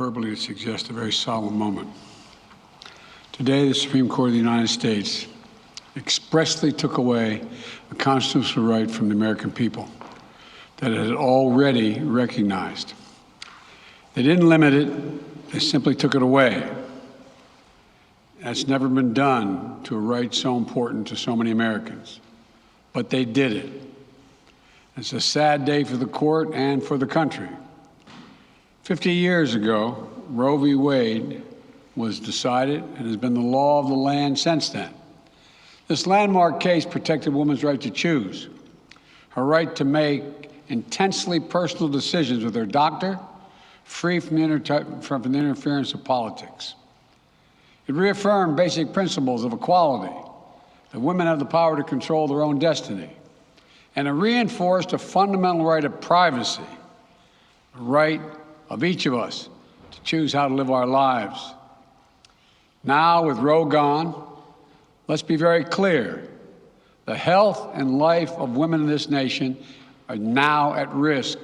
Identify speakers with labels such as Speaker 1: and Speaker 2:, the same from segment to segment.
Speaker 1: hyperbole to suggest a very solemn moment. Today, the Supreme Court of the United States expressly took away a constitutional right from the American people that it had already recognized. They didn't limit it, they simply took it away. That's never been done to a right so important to so many Americans. But they did it. It's a sad day for the court and for the country. 50 years ago, Roe v. Wade was decided and has been the law of the land since then. This landmark case protected a woman's right to choose, her right to make intensely personal decisions with her doctor, free from the interference of politics. It reaffirmed basic principles of equality, that women have the power to control their own destiny, and it reinforced a fundamental right of privacy, a right of each of us to choose how to live our lives. Now, with Roe gone, let's be very clear. The health and life of women in this nation are now at risk.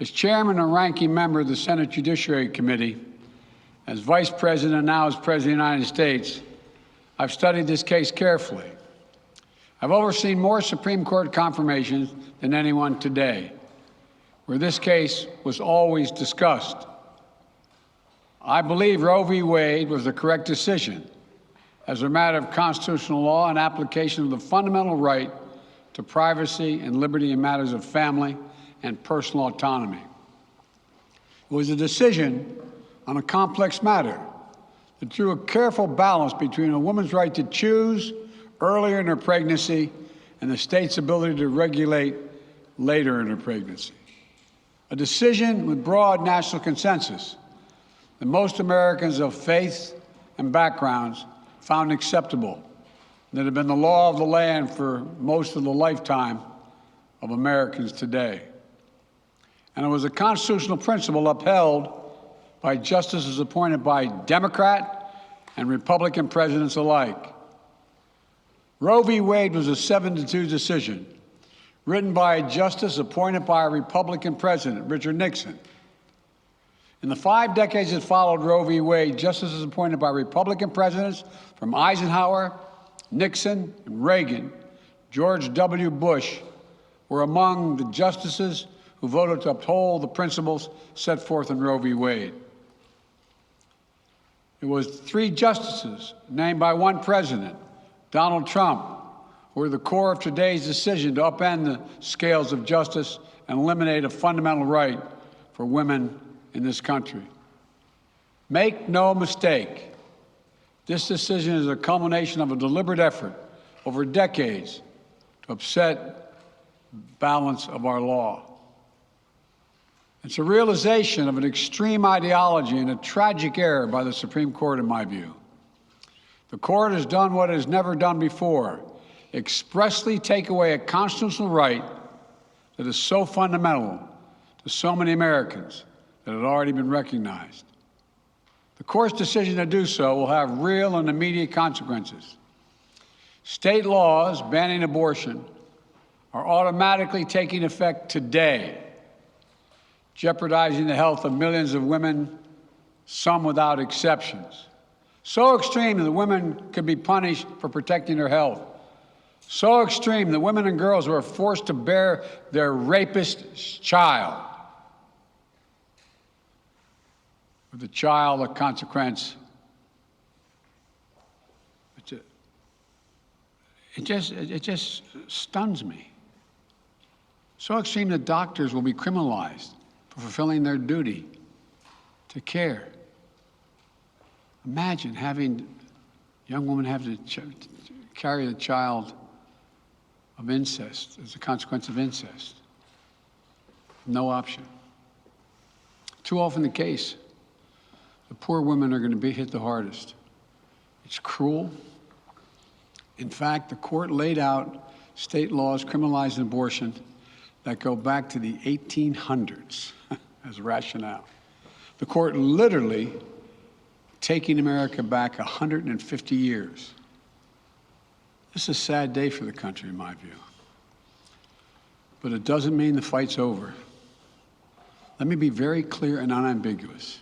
Speaker 1: As chairman and ranking member of the Senate Judiciary Committee, as vice president and now as president of the United States, I've studied this case carefully. I've overseen more Supreme Court confirmations than anyone today, where this case was always discussed. I believe Roe v. Wade was the correct decision as a matter of constitutional law and application of the fundamental right to privacy and liberty in matters of family and personal autonomy. It was a decision on a complex matter that drew a careful balance between a woman's right to choose earlier in her pregnancy and the state's ability to regulate later in her pregnancy. A decision with broad national consensus that most Americans of faith and backgrounds found acceptable, that have been the law of the land for most of the lifetime of Americans today. And it was a constitutional principle upheld by justices appointed by Democrat and Republican presidents alike. Roe v. Wade was a 7-2 decision written by a justice appointed by a Republican president, Richard Nixon. In the 5 decades that followed Roe v. Wade, justices appointed by Republican presidents from Eisenhower, Nixon, and Reagan, George W. Bush, were among the justices who voted to uphold the principles set forth in Roe v. Wade. It was 3 justices named by one president, Donald Trump, who were the core of today's decision to upend the scales of justice and eliminate a fundamental right for women in this country. Make no mistake, this decision is a culmination of a deliberate effort over decades to upset the balance of our law. It's a realization of an extreme ideology and a tragic error by the Supreme Court, in my view. The court has done what it has never done before, expressly take away a constitutional right that is so fundamental to so many Americans that had already been recognized. The court's decision to do so will have real and immediate consequences. State laws banning abortion are automatically taking effect today, jeopardizing the health of millions of women, some without exceptions. So extreme that women could be punished for protecting their health. So extreme that women and girls who are forced to bear their rapist's child, with the child a consequence. It just stuns me. So extreme that doctors will be criminalized for fulfilling their duty to care. Imagine having a young woman have to carry the child of incest as a consequence of incest. No option. Too often the case, the poor women are going to be hit the hardest. It's cruel. In fact, the court laid out state laws criminalizing abortion that go back to the 1800s as rationale. The court literally taking America back 150 years. This is a sad day for the country, in my view. But it doesn't mean the fight's over. Let me be very clear and unambiguous.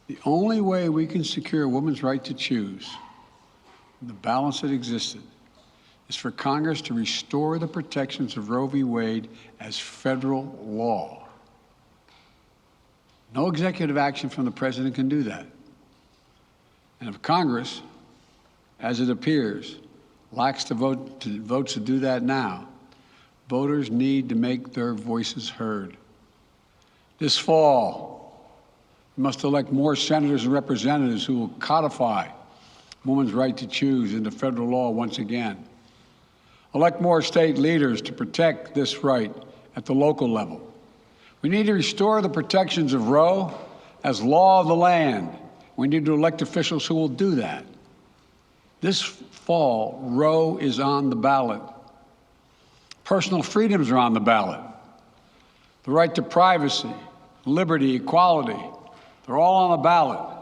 Speaker 1: The only way we can secure a woman's right to choose, the balance that existed, is for Congress to restore the protections of Roe v. Wade as federal law. No executive action from the president can do that. And if Congress, as it appears, lacks the votes to do that now, voters need to make their voices heard. This fall, we must elect more senators and representatives who will codify women's right to choose into federal law once again. Elect more state leaders to protect this right at the local level. We need to restore the protections of Roe as law of the land. We need to elect officials who will do that. This fall, Roe is on the ballot. Personal freedoms are on the ballot. The right to privacy, liberty, equality, they're all on the ballot.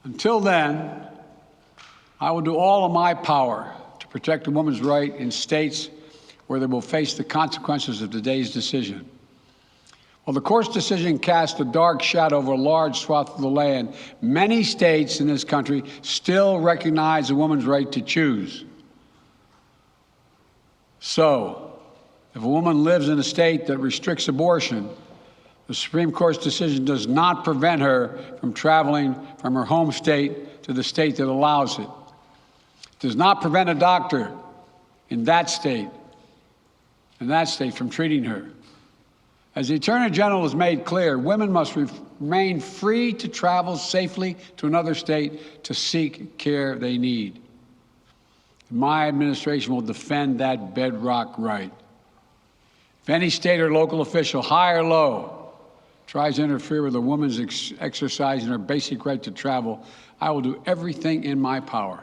Speaker 1: Until then, I will do all of my power to protect a woman's right in states where they will face the consequences of today's decision. While the court's decision cast a dark shadow over a large swath of the land, many states in this country still recognize a woman's right to choose. So, if a woman lives in a state that restricts abortion, the Supreme Court's decision does not prevent her from traveling from her home state to the state that allows it. It does not prevent a doctor in that state from treating her. As the Attorney General has made clear, women must remain free to travel safely to another state to seek care they need. My administration will defend that bedrock right. If any state or local official, high or low, tries to interfere with a woman's exercising her basic right to travel, I will do everything in my power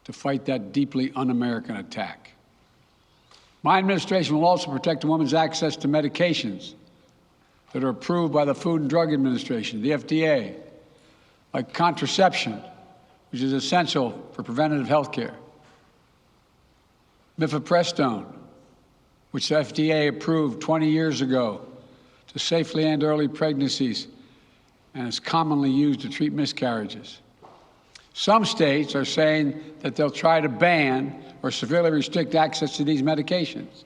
Speaker 1: to fight that deeply un-American attack. My administration will also protect a woman's access to medications that are approved by the Food and Drug Administration, the FDA, like contraception, which is essential for preventative health care, mifepristone, which the FDA approved 20 years ago to safely end early pregnancies and is commonly used to treat miscarriages. Some states are saying that they'll try to ban or severely restrict access to these medications.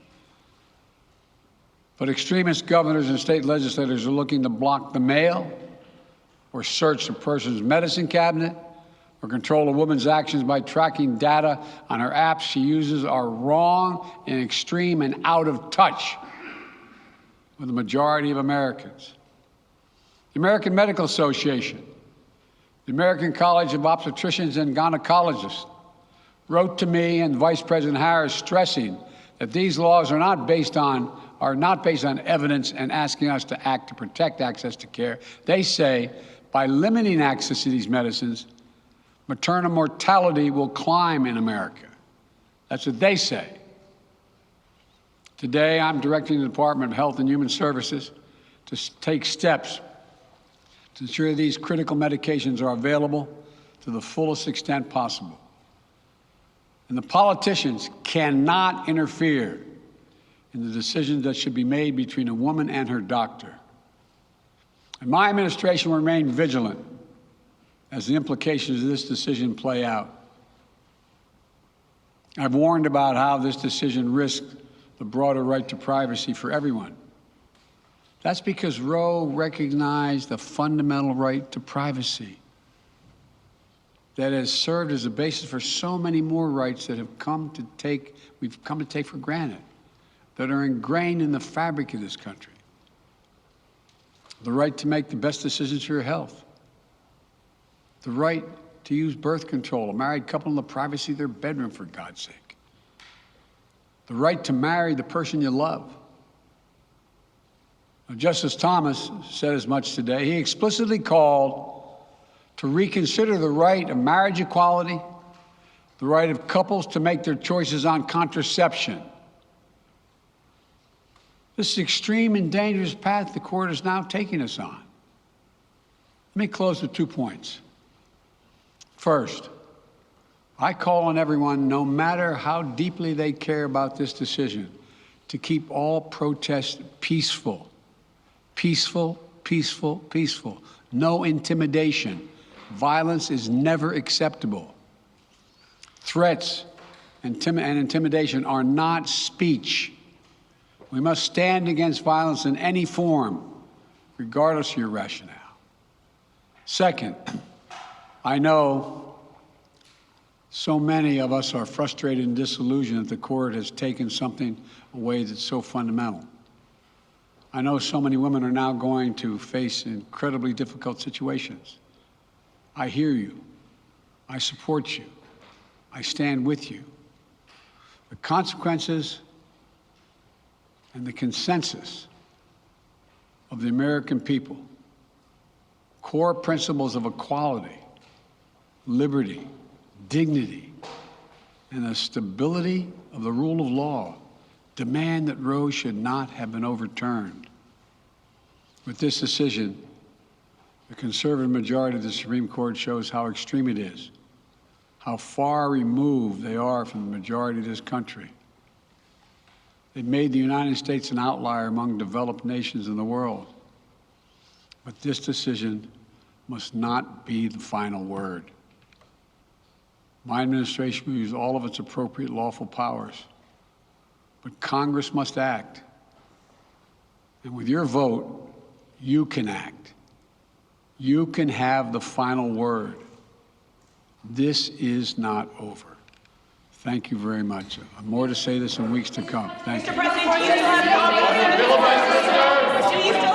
Speaker 1: But extremist governors and state legislators are looking to block the mail or search a person's medicine cabinet or control a woman's actions by tracking data on her apps she uses are wrong and extreme and out of touch with the majority of Americans. The American Medical Association, the American College of Obstetricians and Gynecologists wrote to me and Vice President Harris stressing that these laws are not based on evidence and asking us to act to protect access to care. They say by limiting access to these medicines, maternal mortality will climb in America. That's what they say. Today, I'm directing the Department of Health and Human Services to take steps to ensure these critical medications are available to the fullest extent possible. And the politicians cannot interfere in the decisions that should be made between a woman and her doctor. And my administration will remain vigilant as the implications of this decision play out. I've warned about how this decision risks the broader right to privacy for everyone. That's because Roe recognized the fundamental right to privacy that has served as a basis for so many more rights that we've come to take for granted, that are ingrained in the fabric of this country. The right to make the best decisions for your health. The right to use birth control, a married couple in the privacy of their bedroom, for God's sake. The right to marry the person you love. Now, Justice Thomas said as much today. He explicitly called to reconsider the right of marriage equality, the right of couples to make their choices on contraception. This is an extreme and dangerous path the court is now taking us on. Let me close with 2 points. First, I call on everyone, no matter how deeply they care about this decision, to keep all protests peaceful Peaceful, peaceful, peaceful. No intimidation. Violence is never acceptable. Threats and intimidation are not speech. We must stand against violence in any form, regardless of your rationale. Second, I know so many of us are frustrated and disillusioned that the court has taken something away that's so fundamental. I know so many women are now going to face incredibly difficult situations. I hear you. I support you. I stand with you. The consequences and the consensus of the American people, core principles of equality, liberty, dignity, and the stability of the rule of law demand that Roe should not have been overturned. With this decision, the conservative majority of the Supreme Court shows how extreme it is, how far removed they are from the majority of this country. They've made the United States an outlier among developed nations in the world. But this decision must not be the final word. My administration will use all of its appropriate lawful powers, but Congress must act. And with your vote, you can act. You can have the final word. This is not over. Thank you very much. More to say this in weeks to come. Thank you.
Speaker 2: Mr. President, do you still have